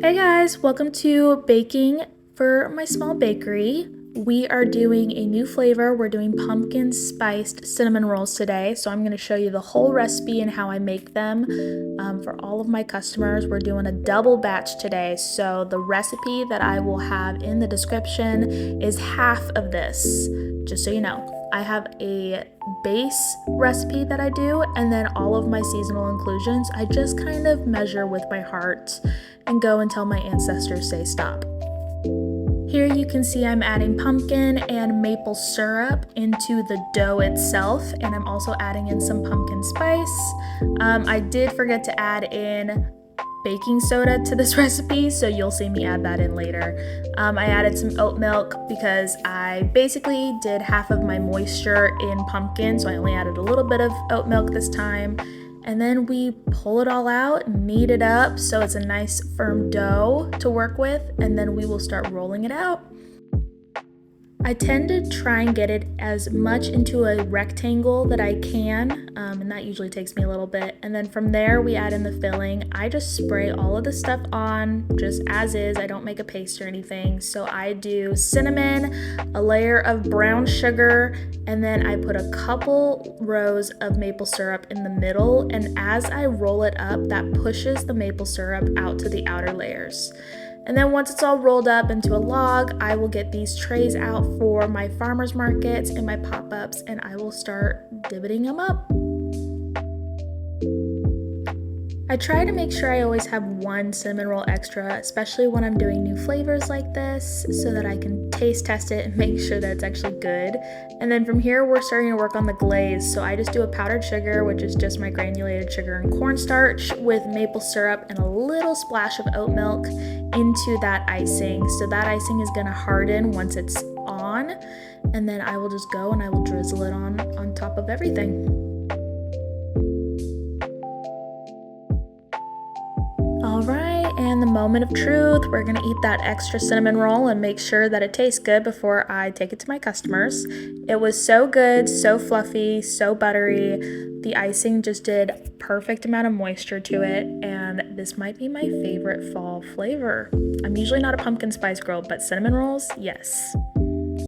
Hey guys, welcome to baking for my small bakery. We are doing a new flavor. We're doing pumpkin spiced cinnamon rolls today. So I'm going to show you the whole recipe and how I make them for all of my customers. We're doing a double batch today. So the recipe that I will have in the description is half of this, just so you know. I have a base recipe that I do, and then all of my seasonal inclusions I just kind of measure with my heart and go until my ancestors say stop. Here you can see I'm adding pumpkin and maple syrup into the dough itself, and I'm also adding in some pumpkin spice. I did forget to add in baking soda to this recipe, so you'll see me add that in later. I added some oat milk because I basically did half of my moisture in pumpkin, so I only added a little bit of oat milk this time. And then we pull it all out, knead it up so it's a nice firm dough to work with, and then we will start rolling it out. I tend to try and get it as much into a rectangle that I can, and that usually takes me a little bit. And then from there, we add in the filling. I just spray all of the stuff on just as is. I don't make a paste or anything. So I do cinnamon, a layer of brown sugar, and then I put a couple rows of maple syrup in the middle. And as I roll it up, that pushes the maple syrup out to the outer layers. And then once it's all rolled up into a log, I will get these trays out for my farmers markets and my pop-ups, and I will start divoting them up. I try to make sure I always have one cinnamon roll extra, especially when I'm doing new flavors like this, so that I can taste test it and make sure that it's actually good. And then from here, we're starting to work on the glaze. So I just do a powdered sugar, which is just my granulated sugar and cornstarch with maple syrup and a little splash of oat milk into that icing. So that icing is gonna harden once it's on, and then I will just go and I will drizzle it on top of everything. All right, and the moment of truth, we're gonna eat that extra cinnamon roll and make sure that it tastes good before I take it to my customers. It was so good, so fluffy, so buttery. The icing just did a perfect amount of moisture to it, and this might be my favorite fall flavor. I'm usually not a pumpkin spice girl, but cinnamon rolls, yes.